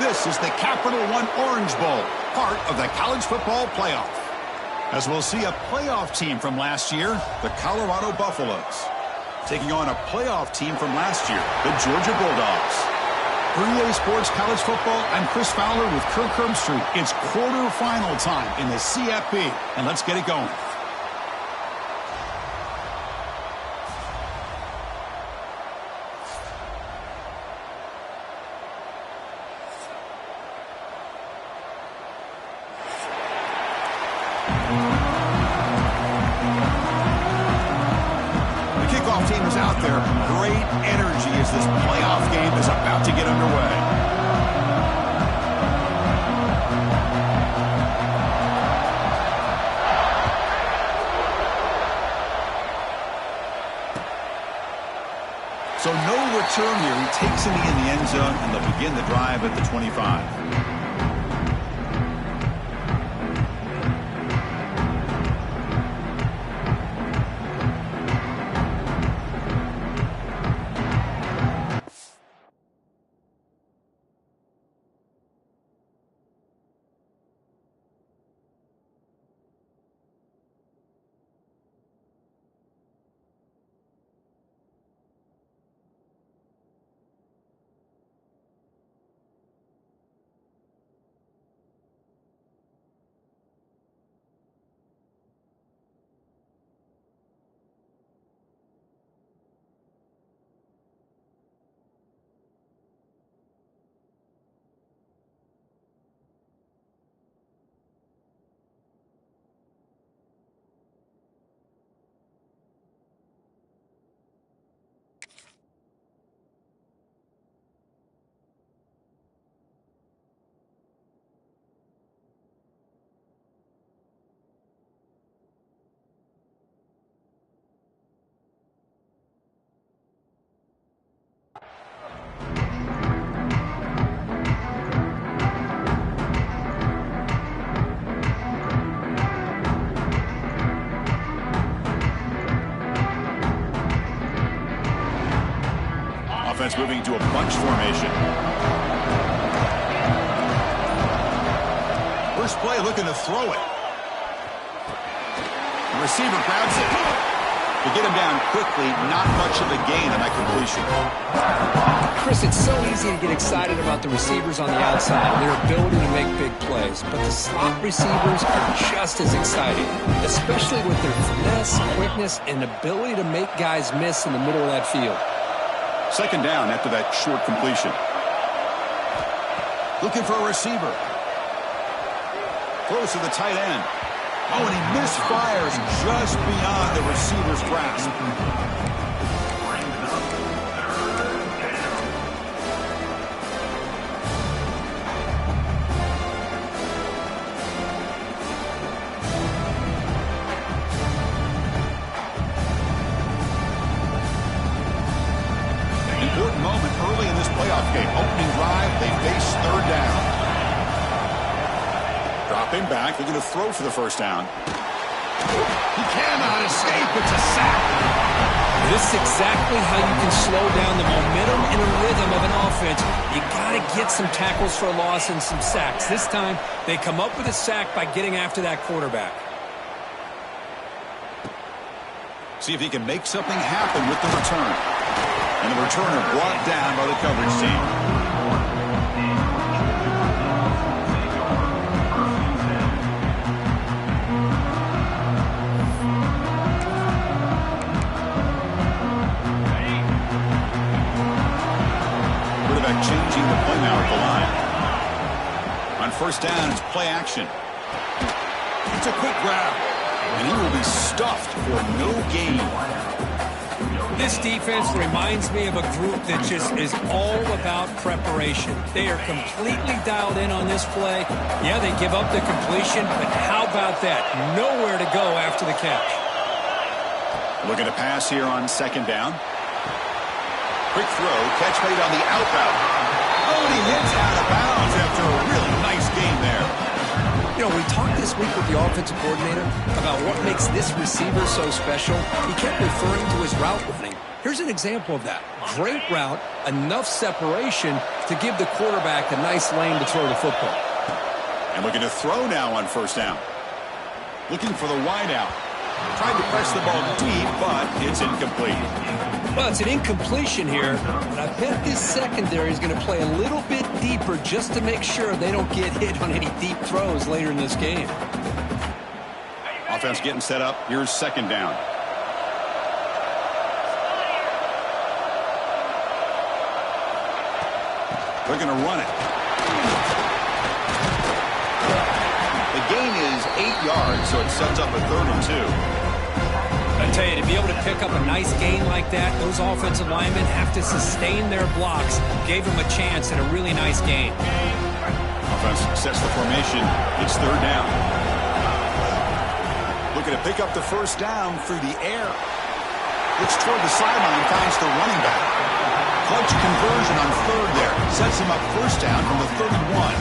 This is the Capital One Orange Bowl, part of the college football playoff. As we'll see a playoff team from last year, the Colorado Buffaloes, taking on a playoff team from last year, the Georgia Bulldogs. For EA Sports College Football, I'm Chris Fowler with Kirk Herbstreit. It's quarterfinal time in the CFP, and let's get it going. Team is out there. Great energy as this playoff game is about to get underway. So no return here. He takes it in the end zone, and they'll begin the drive at the 25. Offense moving to a bunch formation. First play looking to throw it. The receiver grabs it. To get him down quickly, not much of a gain on that completion. Chris, it's so easy to get excited about the receivers on the outside and their ability to make big plays, but the slot receivers are just as exciting, especially with their finesse, quickness, and ability to make guys miss in the middle of that field. Second down after that short completion. Looking for a receiver. Close to the tight end. Oh, and he misfires just beyond the receiver's grasp. Important moment early in this playoff game. Opening drive, they face third down. Dropping back, looking to throw for the first down. He cannot escape. It's a sack. This is exactly how you can slow down the momentum and a rhythm of an offense. You got to get some tackles for a loss and some sacks. This time, they come up with a sack by getting after that quarterback. See if he can make something happen with the return. And the returner brought down by the coverage team. Quarterback changing the play now at the line. On first down, it's play action. It's a quick grab. And he will be stuffed for no gain. This defense reminds me of a group that just is all about preparation. They are completely dialed in on this play. Yeah, they give up the completion, but how about that? Nowhere to go after the catch. Looking to pass here on second down. Quick throw, catch made on the outbound. Oh, and he hits out of bounds after a really nice game there. You know, we talked this week with the offensive coordinator about what makes this receiver so special. He kept referring to his route running. Here's an example of that. Great route, enough separation, to give the quarterback a nice lane to throw the football. And looking to throw now on first down. Looking for the wide out. Tried to press the ball deep, but it's incomplete. Well, it's an incompletion here, but I bet this secondary is going to play a little bit deeper just to make sure they don't get hit on any deep throws later in this game. Offense getting set up. Here's second down. They're going to run it. The gain is 8 yards, so it sets up a 3rd and 2. I tell you, to be able to pick up a nice gain like that, those offensive linemen have to sustain their blocks. Gave them a chance at a really nice gain. Offense sets the formation. It's 3rd down. Looking to pick up the first down through the air. Looks toward the sideline, finds the running back. Clutch conversion on 3rd there. Sets him up first down from the 31.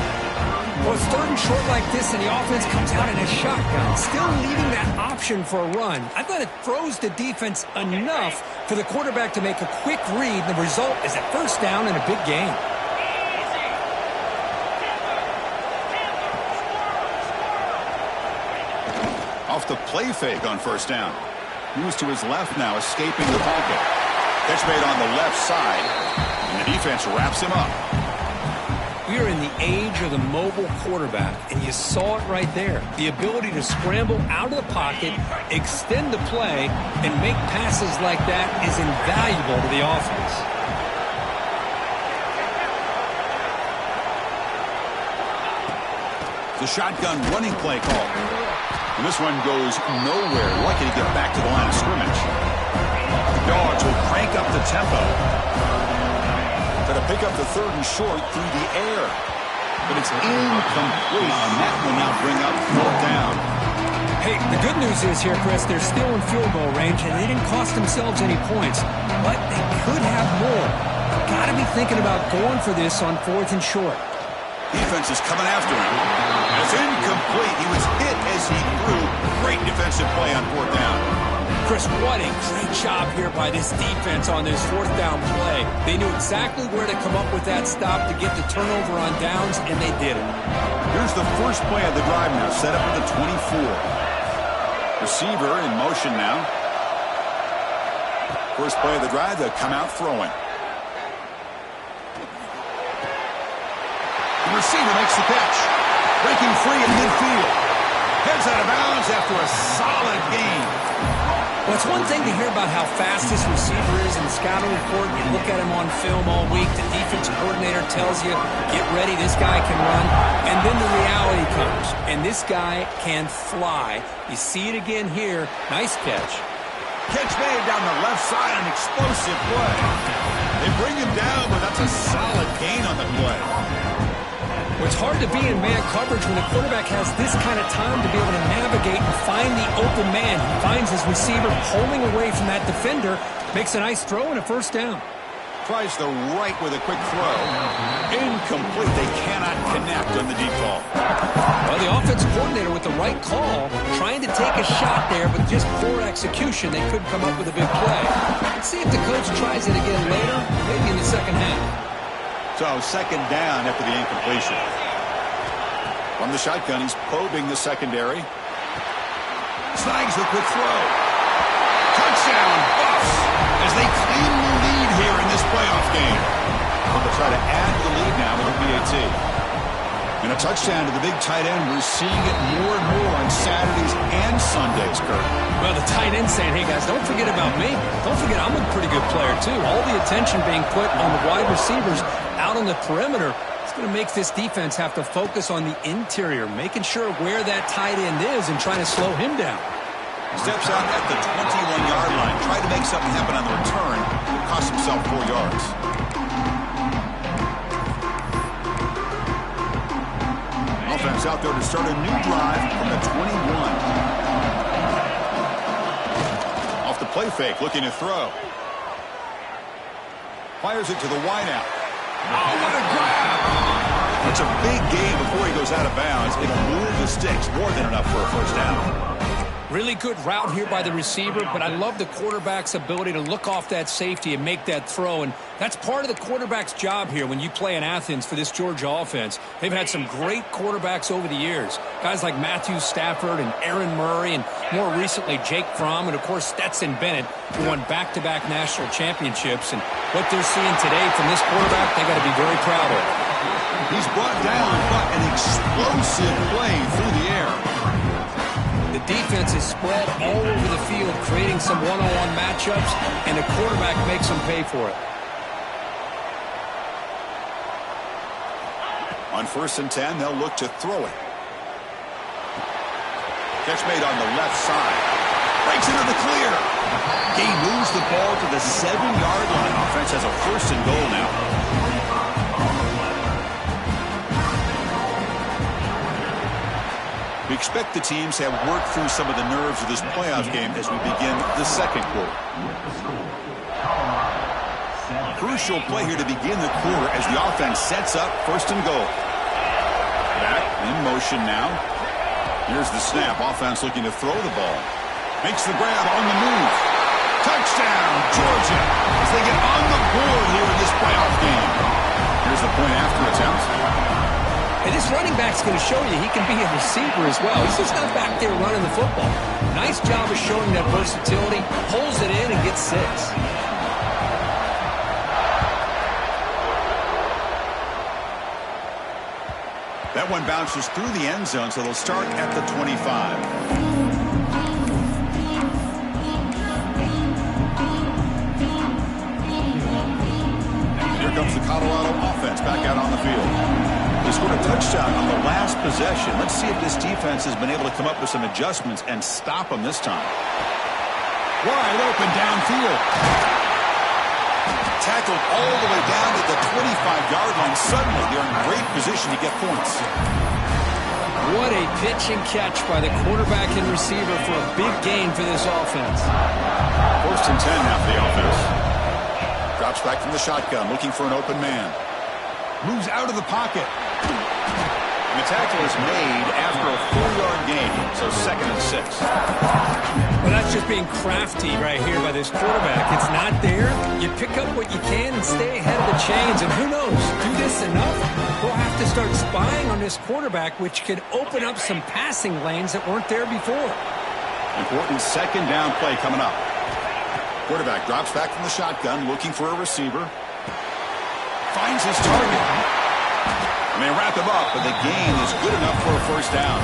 Well, it's 3rd and short like this, and the offense comes out in a shotgun, still leaving that option for a run. I thought it throws the defense enough for the quarterback to make a quick read. The result is a first down and a big gain. Off the play fake on first down. Moves to his left now, escaping the pocket. Catch made on the left side, and the defense wraps him up. We are in the age of the mobile quarterback, and you saw it right there. The ability to scramble out of the pocket, extend the play, and make passes like that is invaluable to the offense. The shotgun running play call. And this one goes nowhere. Lucky to get back to the line of scrimmage. The Dogs will crank up the tempo. Going to pick up the 3rd and short through the air. But it's incomplete. And that will now bring up 4th down. Hey, the good news is here, Chris, they're still in field goal range, and they didn't cost themselves any points. But they could have more. Got to be thinking about going for this on 4th and short. Defense is coming after him. And it's incomplete. He was hit as he threw. Great defensive play on 4th down. Chris, what a great job here by this defense on this 4th down play. They knew exactly where to come up with that stop to get the turnover on downs, and they did it. Here's the first play of the drive now, set up at the 24. Receiver in motion now. First play of the drive, they'll come out throwing. The receiver makes the catch. Breaking free in midfield. Heads out of bounds after a solid gain. Well, it's one thing to hear about how fast this receiver is in the scouting report. You look at him on film all week. The defensive coordinator tells you, get ready, this guy can run. And then the reality comes, and this guy can fly. You see it again here. Nice catch. Catch made down the left side, an explosive play. They bring him down, but that's a solid gain on the play. Well, it's hard to be in man coverage when the quarterback has this kind of time to be able to navigate and find the open man. He finds his receiver pulling away from that defender, makes a nice throw and a first down. Tries the right with a quick throw. Incomplete. They cannot connect on the deep ball. Well, the offensive coordinator with the right call, trying to take a shot there, but just poor execution. They couldn't come up with a big play. Let's see if the coach tries it again later, maybe in the second half. So, second down after the incompletion. From the shotgun, he's probing the secondary. Snags the quick throw. Touchdown, Buffs, as they claim the lead here in this playoff game. They'll try to add to the lead now with a PAT. And a touchdown to the big tight end. We're seeing it more and more on Saturdays and Sundays, Kurt. Well, the tight end saying, hey, guys, don't forget about me. Don't forget I'm a pretty good player, too. All the attention being put on the wide receivers out on the perimeter. It's going to make this defense have to focus on the interior, making sure where that tight end is and trying to slow him down. Steps out at the 21-yard line. Tried to make something happen on the return. Cost himself 4 yards. Offense out there to start a new drive from the 21. Off the play fake, looking to throw. Fires it to the wideout. Oh, what a grab! It's a big gain before he goes out of bounds. It'll move the sticks, more than enough for a first down. Really good route here by the receiver, but I love the quarterback's ability to look off that safety and make that throw. And that's part of the quarterback's job here when you play in Athens for this Georgia offense. They've had some great quarterbacks over the years. Guys like Matthew Stafford and Aaron Murray, and more recently Jake Fromm, and of course Stetson Bennett, who won back-to-back national championships. And what they're seeing today from this quarterback, they got to be very proud of. He's brought down, but an explosive play through the air. The defense is spread all over the field, creating some one-on-one matchups, and the quarterback makes them pay for it. On 1st and 10, they'll look to throw it. Catch made on the left side. Breaks into the clear. He moves the ball to the 7-yard line. Offense has a 1st and goal now. We expect the teams to have worked through some of the nerves of this playoff game as we begin the second quarter. Crucial play here to begin the quarter as the offense sets up 1st and goal. Back in motion now. Here's the snap. Offense looking to throw the ball. Makes the grab on the move. Touchdown, Georgia, as they get on the board here in this playoff game. Here's the point after attempt. And this running back's going to show you he can be a receiver as well. He's just not back there running the football. Nice job of showing that versatility. Pulls it in and gets 6. That one bounces through the end zone, so they'll start at the 25. Here comes the Colorado offense back out on the field. They scored a touchdown on the last possession. Let's see if this defense has been able to come up with some adjustments and stop them this time. Wide open downfield. Tackled all the way down to the 25-yard line. Suddenly, they're in great position to get points. What a pitch and catch by the quarterback and receiver for a big gain for this offense. 1st and 10 now for the offense. Drops back from the shotgun, looking for an open man. Moves out of the pocket. And the tackle is made after a 4-yard gain, so 2nd and 6. Well, that's just being crafty right here by this quarterback. It's not there. You pick up what you can and stay ahead of the chains. And who knows, do this enough, we'll have to start spying on this quarterback, which could open up some passing lanes that weren't there before. Important 2nd down play coming up. Quarterback drops back from the shotgun, looking for a receiver. Finds his target. And they wrap him up, but the gain is good enough for a 1st down.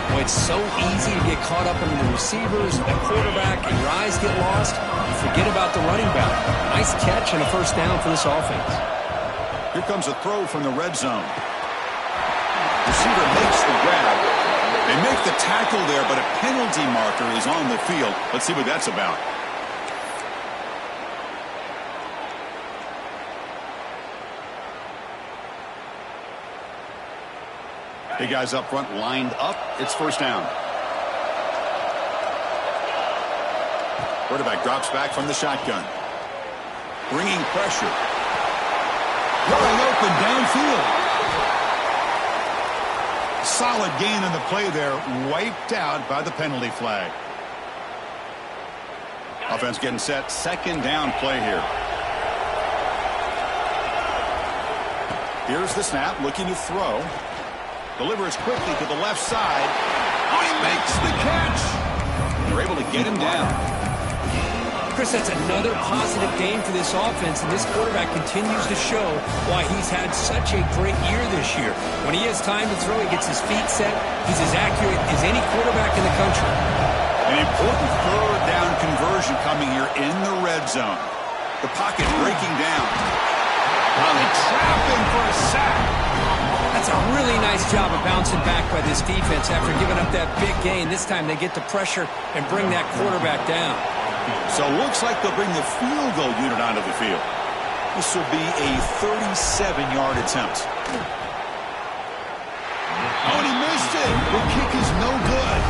Well, it's so easy to get caught up in the receivers, the quarterback, and your eyes get lost. Forget about the running back. Nice catch and a 1st down for this offense. Here comes a throw from the red zone. Receiver makes the grab. They make the tackle there, but a penalty marker is on the field. Let's see what that's about. Big guys up front lined up. It's 1st down. Quarterback drops back from the shotgun. Bringing pressure. Wide open downfield. Solid gain on the play there. Wiped out by the penalty flag. Offense getting set. 2nd down play here. Here's the snap. Looking to throw. Delivers quickly to the left side. Oh, he makes the catch. They're able to get him down. Chris, that's another positive game for this offense, and this quarterback continues to show why he's had such a great year this year. When he has time to throw, he gets his feet set. He's as accurate as any quarterback in the country. An important 3rd down conversion coming here in the red zone. The pocket breaking down. Now they trap him for a sack. That's a really nice job of bouncing back by this defense after giving up that big gain. This time they get the pressure and bring that quarterback down. So it looks like they'll bring the field goal unit onto the field. This will be a 37-yard attempt. Oh, and he missed it. The kick is no good.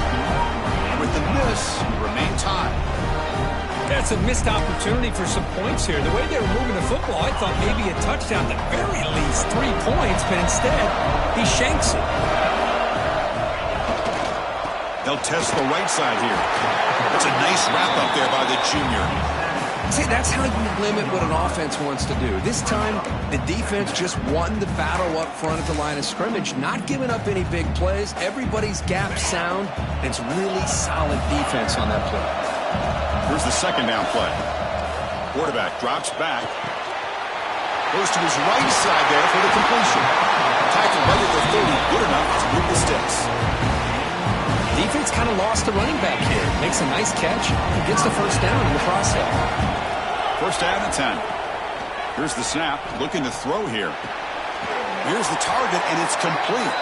And with the miss, remain tied. That's a missed opportunity for some points here. The way they were moving the football, I thought maybe a touchdown, at the very least 3 points, but instead, he shanks it. They'll test the right side here. That's a nice wrap-up there by the junior. See, that's how you limit what an offense wants to do. This time, the defense just won the battle up front at the line of scrimmage, not giving up any big plays. Everybody's gap sound. It's really solid defense on that play. Here's the second down play. Quarterback drops back. Goes to his right side there for the completion. Tackle right at the 30, good enough to move the sticks. Defense kind of lost the running back here. Makes a nice catch. Gets the first down in the process. First down and 10. Here's the snap. Looking to throw here. Here's the target, and it's complete.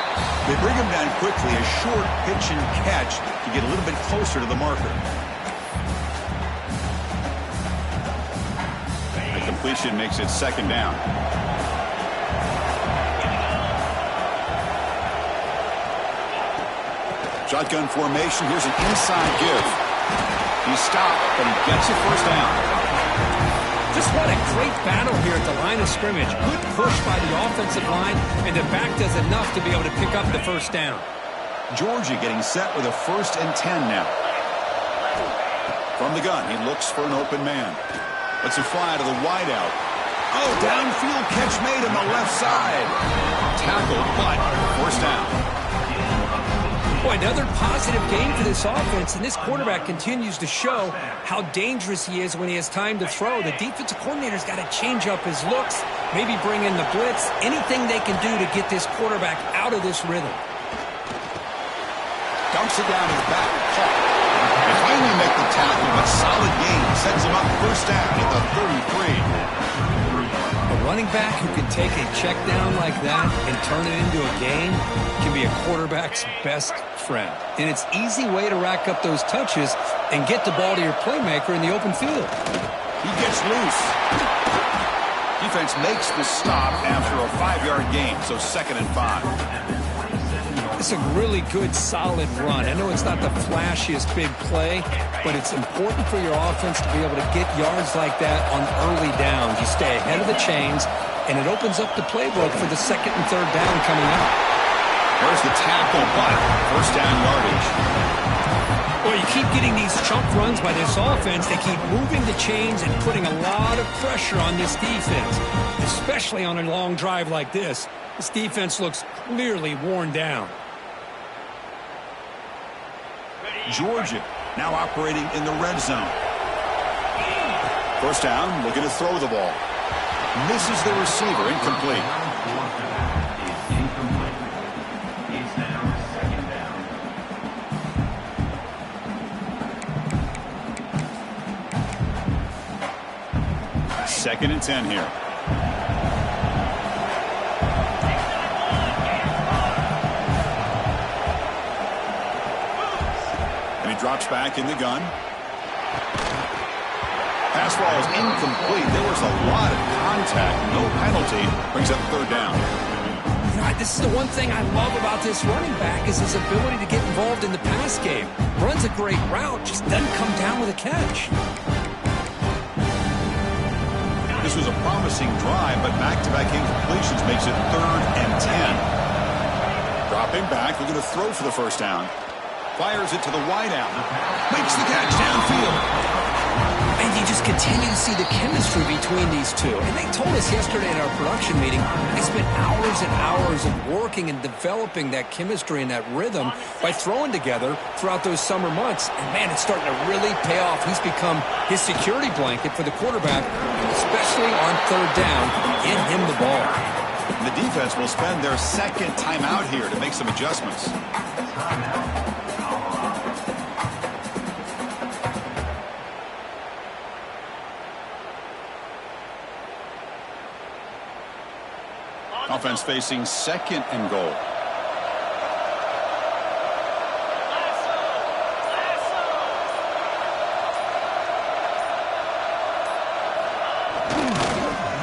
They bring him down quickly. A short pitch and catch to get a little bit closer to the marker. The completion makes it second down. Shotgun formation. Here's an inside give. He stopped, but he gets a first down. Just what a great battle here at the line of scrimmage. Good push by the offensive line, and the back does enough to be able to pick up the first down. Georgia getting set with a 1st and 10 now. From the gun, he looks for an open man. Let's it fly to the wideout. Oh, downfield catch made on the left side. Tackled, but first down. Boy, another positive game for this offense, and this quarterback continues to show how dangerous he is when he has time to throw. The defensive coordinator's got to change up his looks, maybe bring in the blitz, anything they can do to get this quarterback out of this rhythm. Dumps it down his back. They finally make the tackle, but solid game sets him up first down at the 33. A running back who can take a check down like that and turn it into a gain can be a quarterback's best friend. And it's an easy way to rack up those touches and get the ball to your playmaker in the open field. He gets loose. Defense makes the stop after a 5-yard gain, so 2nd and 5. It's a really good, solid run. I know it's not the flashiest big play, but it's important for your offense to be able to get yards like that on early downs. You stay ahead of the chains, and it opens up the playbook for the 2nd and 3rd down coming up. There's the tackle, but first down yardage. Well, you keep getting these chunk runs by this offense. They keep moving the chains and putting a lot of pressure on this defense, especially on a long drive like this. This defense looks clearly worn down. Georgia now operating in the red zone. First down, looking to throw the ball. Misses the receiver, incomplete. Second and 10 here. Drops back in the gun. Pass ball is incomplete. There was a lot of contact. No penalty. Brings up 3rd down. This is the one thing I love about this running back is his ability to get involved in the pass game. Runs a great route, just doesn't come down with a catch. This was a promising drive, but back-to-back incompletions makes it 3rd and 10. Dropping back, looking to throw for the first down. Fires it to the wideout. Makes the catch downfield. And you just continue to see the chemistry between these two. And they told us yesterday in our production meeting, they spent hours and hours of working and developing that chemistry and that rhythm by throwing together throughout those summer months. And, man, it's starting to really pay off. He's become his security blanket for the quarterback, especially on 3rd down. Get him the ball. And the defense will spend their 2nd timeout here to make some adjustments. Offense facing 2nd and goal.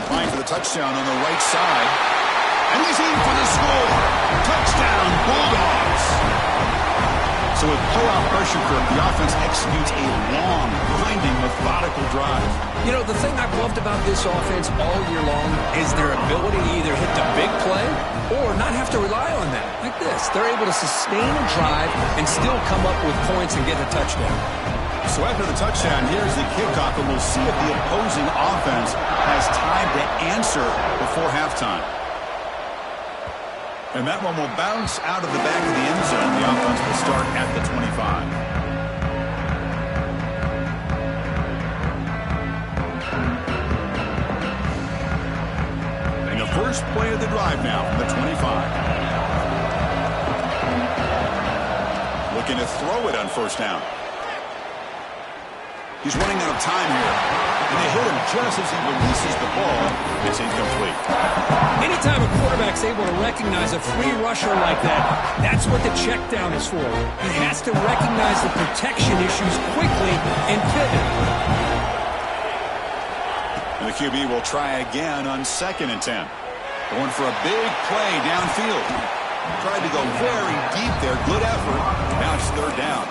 Trying for the touchdown on the right side. And he's in for the score. Touchdown, Bulldogs. So with playoff pressure curve, the offense executes a long, grinding, methodical drive. You know, the thing I've loved about this offense all year long is their ability to either hit the big play or not have to rely on that. Like this, they're able to sustain a drive and still come up with points and get a touchdown. So after the touchdown, here's the kickoff, and we'll see if the opposing offense has time to answer before halftime. And that one will bounce out of the back of the end zone. The offense will start at the 25. And the first play of the drive now from the 25. Looking to throw it on first down. He's running out of time here. And they hit him just as he releases the ball. It's incomplete. Anytime a quarterback's able to recognize a free rusher like that, that's what the check down is for. He has to recognize the protection issues quickly and pivot. And the QB will try again on 2nd and 10. Going for a big play downfield. Tried to go very deep there. Good effort. Now it's 3rd down.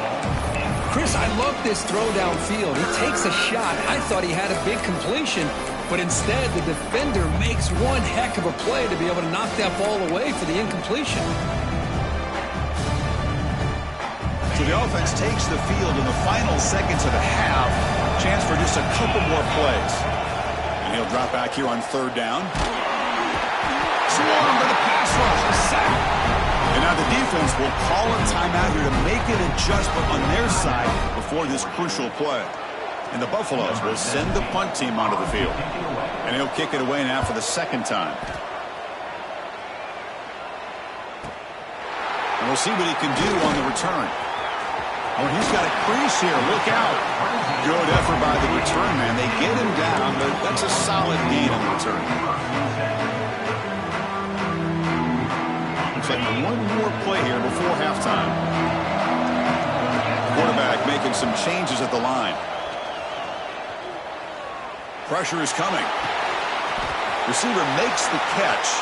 Chris, I love this throw downfield. He takes a shot. I thought he had a big completion, but instead the defender makes one heck of a play to be able to knock that ball away for the incompletion. So the offense takes the field in the final seconds of the half. Chance for just a couple more plays. And he'll drop back here on 3rd down. Swarmed by the pass rush. A sack. And now the defense will call a timeout here to make an adjustment on their side before this crucial play. And the Buffaloes will send the punt team onto the field. And he'll kick it away now for the 2nd time. And we'll see what he can do on the return. Oh, and he's got a crease here. Look out. Good effort by the return man. They get him down, but that's a solid gain on the return. Looks like one more play here before halftime. Quarterback making some changes at the line. Pressure is coming. Receiver makes the catch.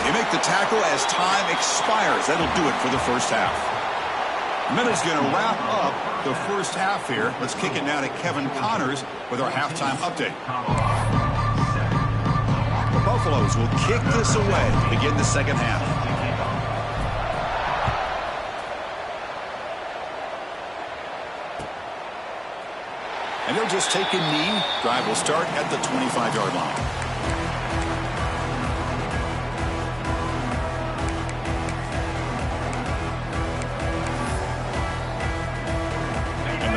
They make the tackle as time expires. That'll do it for the first half. And then it's going to wrap up the first half here. Let's kick it now to Kevin Connors with our halftime update. The Buffaloes will kick this away to begin the second half. And they'll just take a knee. Drive will start at the 25-yard line.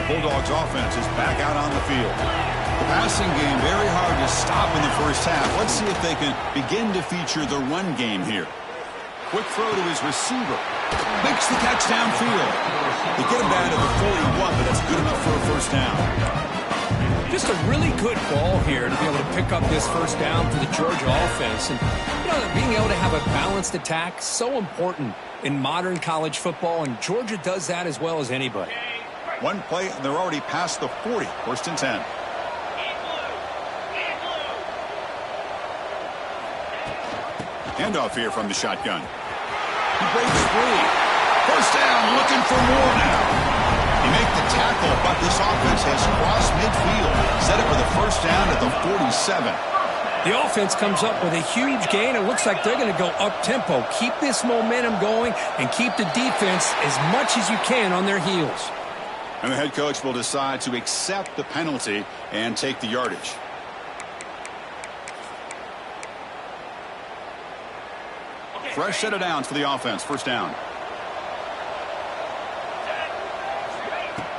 Bulldogs offense is back out on the field. The passing game very hard to stop in the first half. Let's see if they can begin to feature the run game here. Quick throw to his receiver. Makes the catch downfield. They get him down to the 41, but that's good enough for a first down. Just a really good ball here to be able to pick up this first down for the Georgia offense. And you know, being able to have a balanced attack, so important in modern college football, and Georgia does that as well as anybody. One play, and they're already past the 40. 1st and 10. Handoff here from the shotgun. He breaks free. First down, looking for more now. He make the tackle, but this offense has crossed midfield. Set it for the first down at the 47. The offense comes up with a huge gain. It looks like they're going to go up-tempo. Keep this momentum going and keep the defense as much as you can on their heels. And the head coach will decide to accept the penalty and take the yardage. Fresh set of downs for the offense. First down.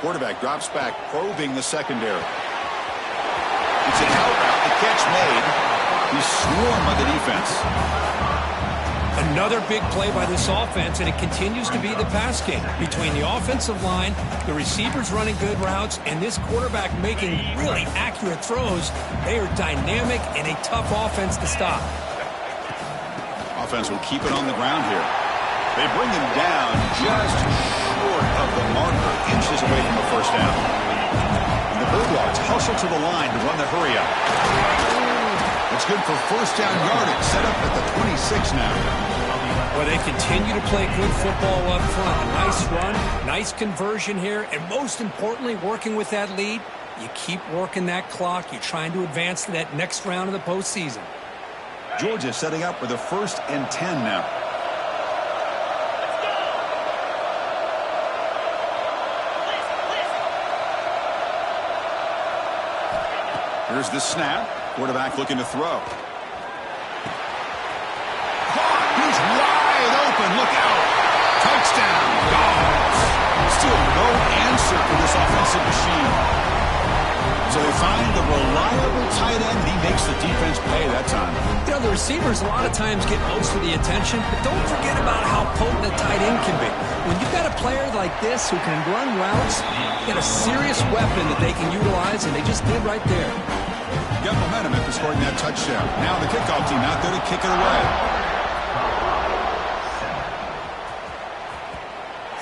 Quarterback drops back, probing the secondary. It's an out route. The catch made. He's swarmed by the defense. Another big play by this offense, and it continues to be the pass game between the offensive line, the receivers running good routes, and this quarterback making really accurate throws. They are dynamic and a tough offense to stop. Offense will keep it on the ground here. They bring him down just short of the marker, inches away from the first down. And the Bulldogs hustle to the line to run the hurry up. It's good for first down yardage, set up at the 26 now. Well, they continue to play good football up front. A nice run, nice conversion here, and most importantly, working with that lead, you keep working that clock. You're trying to advance to that next round of the postseason. Georgia setting up for the 1st and 10 now. Here's the snap. Quarterback looking to throw. Caught. He's wide open. Look out. Touchdown. Dogs. Still no answer for this offensive machine. So they find the reliable tight end. He makes the defense pay that time. You know, the receivers a lot of times get most of the attention, but don't forget about how potent a tight end can be. When you've got a player like this who can run routes, you got a serious weapon that they can utilize, and they just did right there. Got momentum after scoring that touchdown. Now the kickoff team out there to kick it away.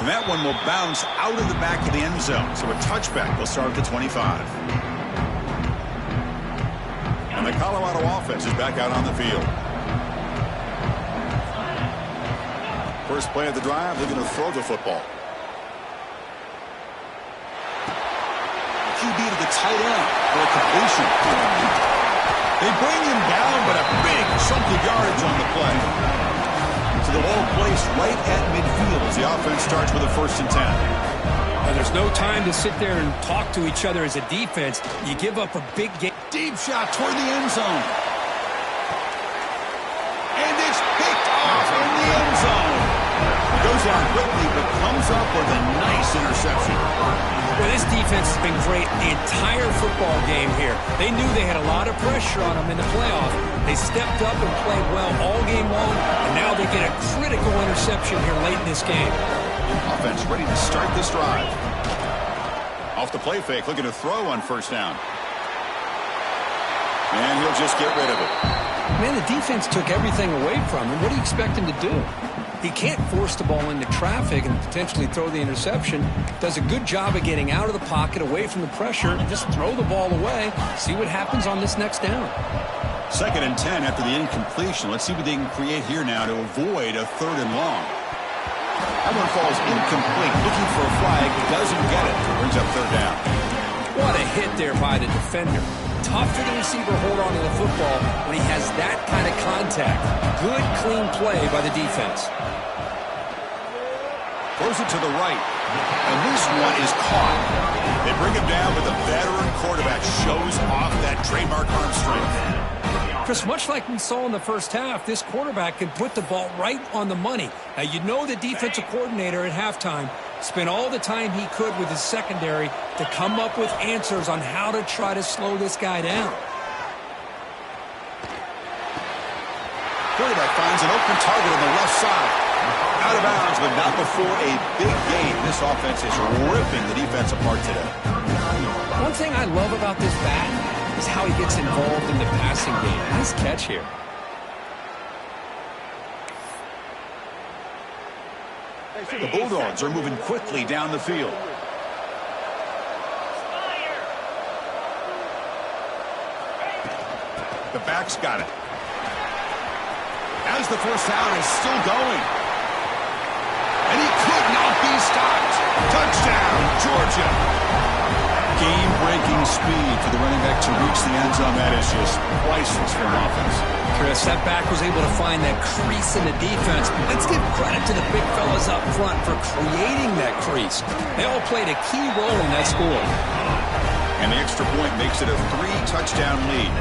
And that one will bounce out of the back of the end zone. So a touchback will start at the 25. And the Colorado offense is back out on the field. First play of the drive, they're going to throw the football. QB to the tight end for a completion. They bring him down, but a big chunk of yardage on the play. So the ball placed right at midfield as the offense starts with a 1st and 10. Now, there's no time to sit there and talk to each other as a defense. You give up a big game. Deep shot toward the end zone. And it's picked off in the end zone. Goes down quickly, but comes up with a nice interception. Well, this defense has been great the entire football game here. They knew they had a lot of pressure on them in the playoff. They stepped up and played well all game long, and now they get a critical interception here late in this game. Offense ready to start this drive. Off the play fake, looking to throw on 1st down. And he'll just get rid of it. Man, the defense took everything away from him. What do you expect him to do? He can't force the ball into traffic and potentially throw the interception. Does a good job of getting out of the pocket, away from the pressure, and just throw the ball away. See what happens on this next down. 2nd and 10 after the incompletion. Let's see what they can create here now to avoid a 3rd and long. That one falls incomplete. Looking for a flag. Doesn't get it. Brings up 3rd down. What a hit there by the defender. Tough for the receiver to hold on to the football when he has that kind of contact. Good, clean play by the defense. Throws it to the right. And this one is caught. They bring him down, but the veteran quarterback shows off that trademark arm strength. Chris, much like we saw in the first half, this quarterback can put the ball right on the money. Now, you know the defensive coordinator at halftime spent all the time he could with his secondary to come up with answers on how to try to slow this guy down. Quarterback finds an open target on the left side. Out of bounds, but not before a big gain. This offense is ripping the defense apart today. One thing I love about this back is how he gets involved in the passing game. Nice catch here. The Bulldogs are moving quickly down the field. The back's got it. As the first down is still going. And he could not be stopped. Touchdown, Georgia. Game-breaking speed for the running back to reach the end zone. That is just priceless for an offense. Chris, that back was able to find that crease in the defense. Let's give credit to the big fellas up front for creating that crease. They all played a key role in that score. And the extra point makes it a 3-touchdown lead.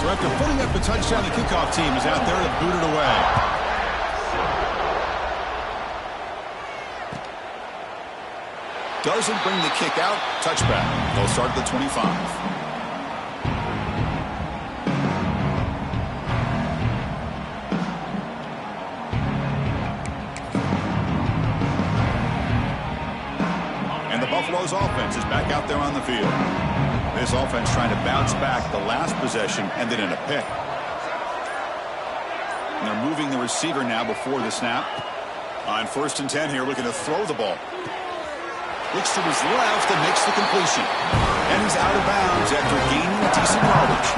So after putting up the touchdown, the kickoff team is out there to boot it away. Doesn't bring the kick out. Touchback. They'll start at the 25. And the Buffalo's offense is back out there on the field. This offense trying to bounce back the last possession, ended in a pick. And they're moving the receiver now before the snap. On 1st and 10 here, looking to throw the ball. Looks to his left and makes the completion. And he's out of bounds after gaining decent yardage.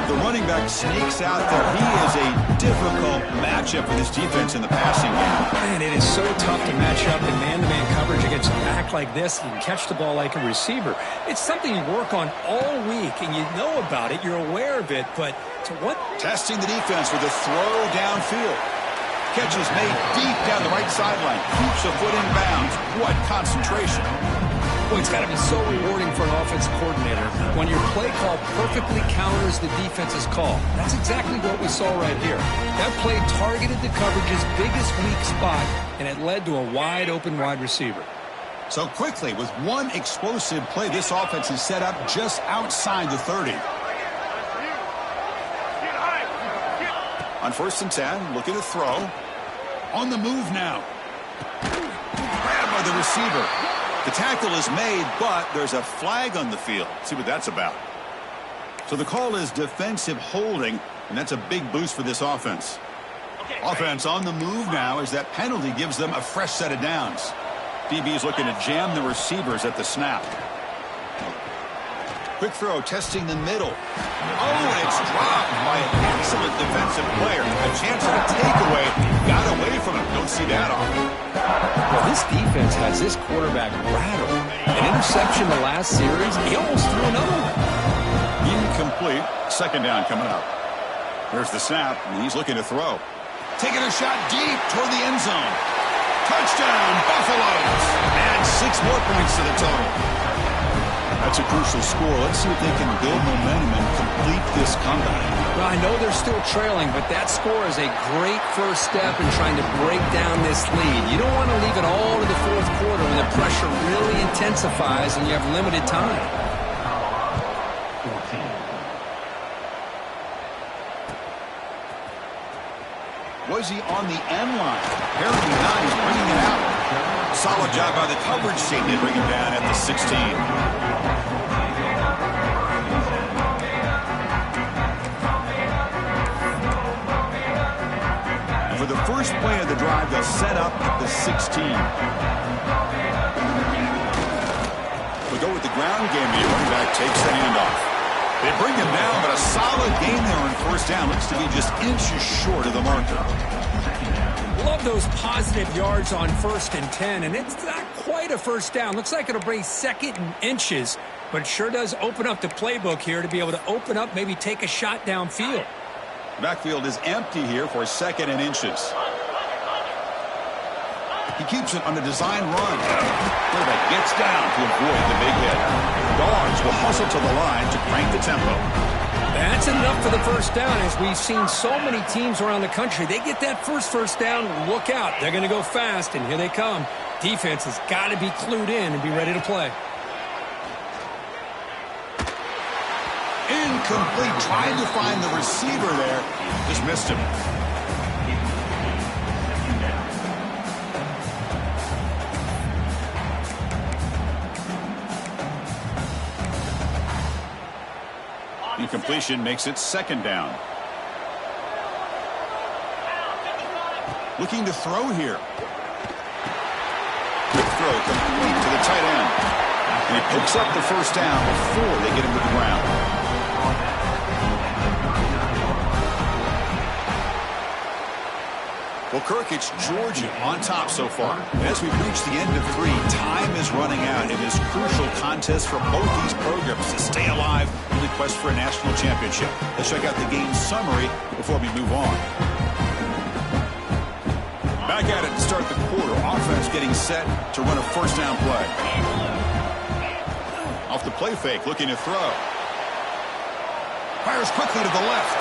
The running back sneaks out there. He is a difficult matchup for this defense in the passing game. Man, it is so tough to match up in man-to-man coverage against a back like this. You can catch the ball like a receiver. It's something you work on all week, and you know about it. You're aware of it, but to what? Testing the defense with a throw downfield. Catch is made deep down the right sideline. Keeps a foot in bounds. What concentration. Boy, it's got to be so rewarding for an offensive coordinator when your play call perfectly counters the defense's call. That's exactly what we saw right here. That play targeted the coverage's biggest weak spot, and it led to a wide-open wide receiver. So quickly, with one explosive play, this offense is set up just outside the 30. On 1st and 10, looking to throw. On the move now. Grabbed by the receiver. The tackle is made, but there's a flag on the field. Let's see what that's about. So the call is defensive holding, and that's a big boost for this offense. Offense on the move now as that penalty gives them a fresh set of downs. DB is looking to jam the receivers at the snap. Quick throw, testing the middle. Oh, and it's dropped by an excellent defensive player. A chance at a takeaway. Got away from him. Don't see that often. Well, this defense has this quarterback rattled. An interception the last series. He almost threw another one. Incomplete. 2nd down coming up. There's the snap, and he's looking to throw. Taking a shot deep toward the end zone. Touchdown, Buffaloes. Add 6 more points to the total. That's a crucial score. Let's see if they can build momentum and complete this comeback. Well, I know they're still trailing, but that score is a great first step in trying to break down this lead. You don't want to leave it all to the 4th quarter when the pressure really intensifies and you have limited time. Was he on the end line? Apparently not. He's bringing it out. Solid job by the coverage team to bring him down at the 16. And for the first play of the drive, they'll set up at the 16. We'll go with the ground game. The running back takes the handoff. They bring him down, but a solid game there on 1st down. Looks to be just inches short of the marker. Love those positive yards on 1st and 10, and it's not quite a 1st down. Looks like it'll bring 2nd and inches, but it sure does open up the playbook here to be able to open up, maybe take a shot downfield. Backfield is empty here for 2nd and inches. He keeps it on a design run. Quarterback gets down to avoid the big hit. Dogs will hustle to the line to crank the tempo. That's enough for the 1st down. As we've seen so many teams around the country, they get that first down, look out. They're going to go fast, and here they come. Defense has got to be clued in and be ready to play. Incomplete. Trying to find the receiver there. Just missed him. Incompletion makes it 2nd down. Looking to throw here. Quick throw complete to the tight end. And he picks up the 1st down before they get him to the ground. Well, Kirk, it's Georgia on top so far. As we reach the end of 3, time is running out. It is a crucial contest for both these programs to stay alive in the quest for a national championship. Let's check out the game summary before we move on. Back at it to start the quarter. Offense getting set to run a 1st down play. Off the play fake, looking to throw. Fires quickly to the left.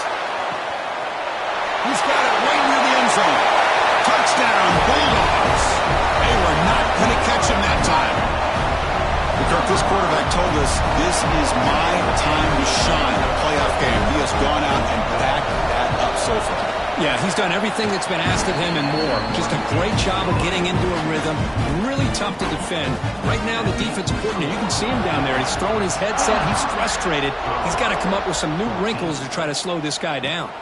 He's got it right near the end zone. Touchdown, Bulldogs. They were not going to catch him that time. Kirk, this quarterback told us this is my time to shine, a playoff game. He has gone out and backed that up so far. Yeah, he's done everything that's been asked of him and more. Just a great job of getting into a rhythm. Really tough to defend. Right now, the defensive coordinator, you can see him down there. He's throwing his headset. He's frustrated. He's got to come up with some new wrinkles to try to slow this guy down.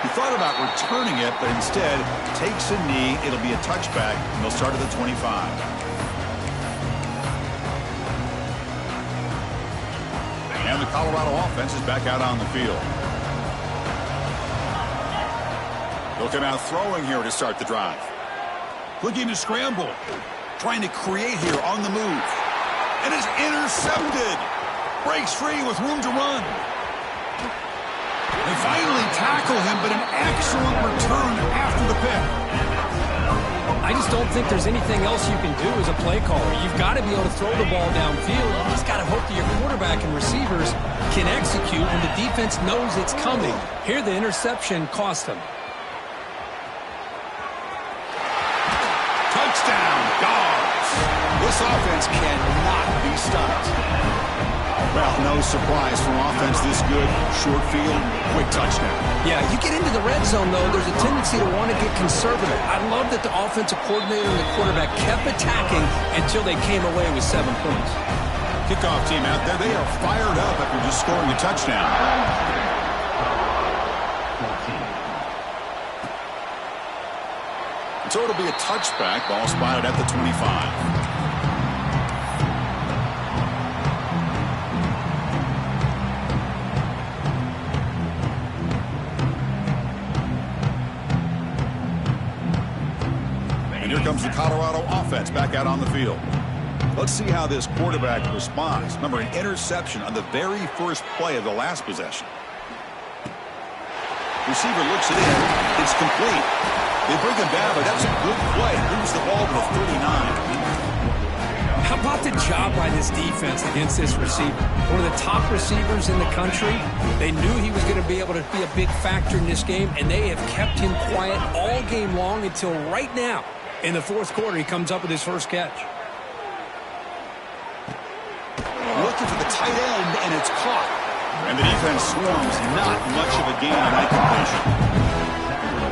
He thought about returning it, but instead takes a knee. It'll be a touchback, and they'll start at the 25. And the the Colorado offense is back out on the field. They'll come out throwing here to start the drive. Looking to scramble. Trying to create here on the move. And is intercepted. Breaks free with room to run. They finally tackle him, but an excellent return after the pick. I just don't think there's anything else you can do as a play caller. You've got to be able to throw the ball downfield. You just got to hope that your quarterback and receivers can execute, and the defense knows it's coming. Here, the interception cost them. Touchdown, Dogs. This offense cannot be stopped. Well, no surprise from offense this good. Short field, quick touchdown. Yeah, you get into the red zone, though, there's a tendency to want to get conservative. I love that the offensive coordinator and the quarterback kept attacking until they came away with 7 points. Kickoff team out there, they are fired up after just scoring a touchdown. So it'll be a touchback. Ball spotted at the 25. And here comes the Colorado offense back out on the field. Let's see how this quarterback responds. Remember, an interception on the very first play of the last possession. Receiver looks it in. It's complete. They bring him down, but that's a good play. Moves the ball to the 39. How about the job by this defense against this receiver? One of the top receivers in the country. They knew he was going to be able to be a big factor in this game, and they have kept him quiet all game long until right now. In the fourth quarter, he comes up with his first catch. Looking for the tight end, and it's caught. And the defense swarms. Not much of a gain on that completion.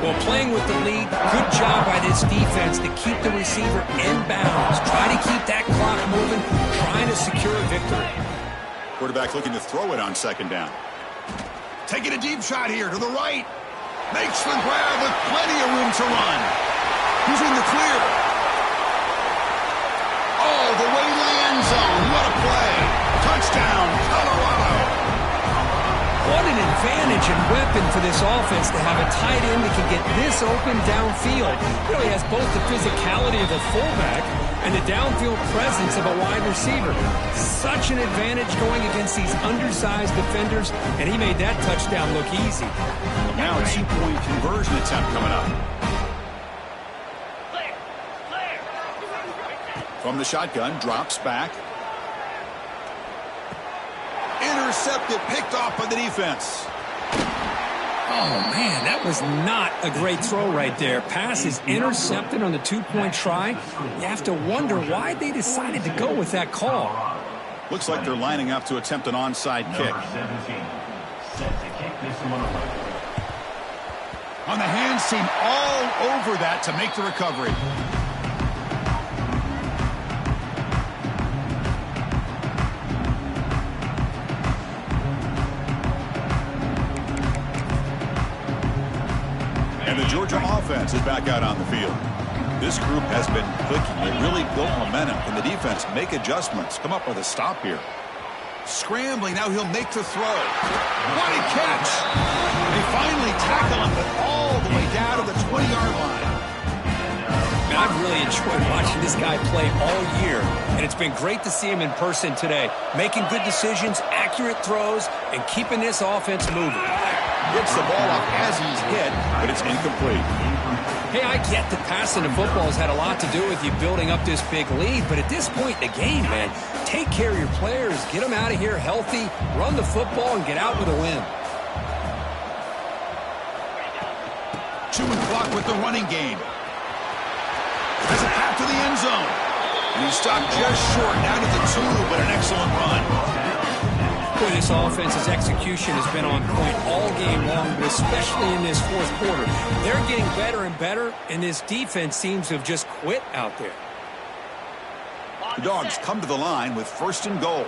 Well, playing with the lead, good job by this defense to keep the receiver in bounds. Try to keep that clock moving, trying to secure a victory. Quarterback looking to throw it on second down. Taking a deep shot here to the right. Makes the grab with plenty of room to run. He's in the clear. All the way to the end zone. What a play. Touchdown, Colorado. What an advantage and weapon for this offense to have a tight end that can get this open downfield. Really has both the physicality of a fullback and the downfield presence of a wide receiver. Such an advantage going against these undersized defenders, and he made that touchdown look easy. Now a 2-point conversion attempt coming up. From the shotgun, drops back. Intercepted, picked off by the defense. Oh, man, that was not a great throw right there. Pass is intercepted on the 2-point try. You have to wonder why they decided to go with that call. Looks like they're lining up to attempt an onside kick. On the hands team, all over that to make the recovery. And the Georgia offense is back out on the field. This group has been clicking. They really built momentum. Can the defense make adjustments? Come up with a stop here. Scrambling. Now he'll make the throw. What a catch. They finally tackle him, but all the way down to the 20-yard line. Man, I've really enjoyed watching this guy play all year, and it's been great to see him in person today. Making good decisions, accurate throws, and keeping this offense moving. Gets the ball off as he's hit, but it's incomplete. Hey, I get that passing the football has had a lot to do with you building up this big lead, but at this point in the game, man, take care of your players, get them out of here healthy, run the football, and get out with a win. Chewing clock with the running game. Has a path to the end zone. And he stopped just short, down to the 2, but an excellent run. Boy, this offense's execution has been on point all game long, but especially in this fourth quarter. They're getting better and better, and this defense seems to have just quit out there. The Dogs come to the line with 1st and goal.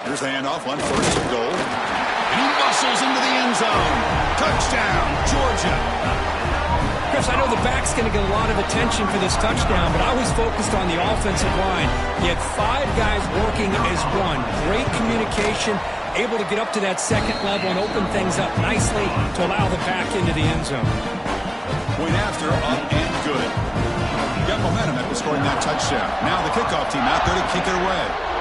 Here's the handoff on 1st and goal. And he muscles into the end zone. Touchdown, Georgia. Chris, I know the back's going to get a lot of attention for this touchdown, but I was focused on the offensive line. You had 5 guys working as one. Great communication, able to get up to that second level and open things up nicely to allow the back into the end zone. Point after, up and good. Got momentum after scoring that touchdown. Now the kickoff team out there to kick it away.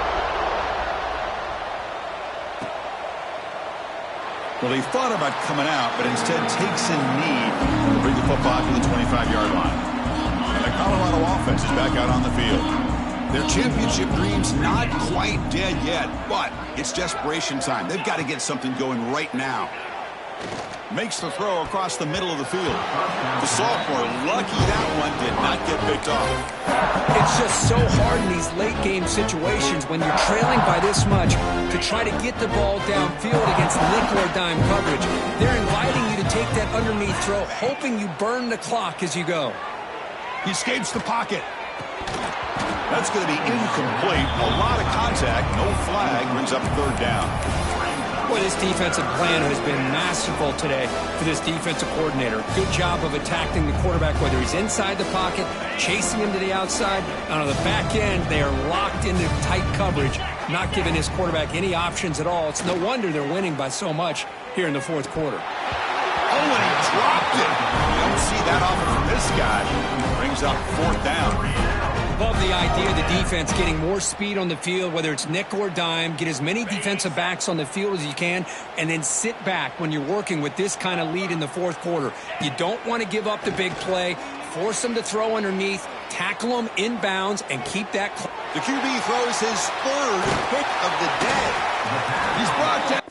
Well, he thought about coming out, but instead takes a knee to bring the football to the 25-yard line. And the Colorado offense is back out on the field. Their championship dreams not quite dead yet, but it's desperation time. They've got to get something going right now. Makes the throw across the middle of the field. The sophomore, lucky that one did not get picked off. It's just so hard in these late-game situations when you're trailing by this much to try to get the ball downfield against nickel or dime coverage. They're inviting you to take that underneath throw, hoping you burn the clock as you go. He escapes the pocket. That's going to be incomplete. A lot of contact. No flag. Brings up 3rd down. Boy, this defensive plan has been masterful today for this defensive coordinator. Good job of attacking the quarterback, whether he's inside the pocket, chasing him to the outside. And on the back end, they are locked into tight coverage, not giving his quarterback any options at all. It's no wonder they're winning by so much here in the 4th quarter. Oh, and he dropped it. You don't see that often from this guy. Brings up 4th down. Love the idea of the defense getting more speed on the field, whether it's nickel or dime, get as many defensive backs on the field as you can, and then sit back when you're working with this kind of lead in the 4th quarter. You don't want to give up the big play, force them to throw underneath, tackle them inbounds, and keep that. The QB throws his 3rd pick of the day. He's brought down.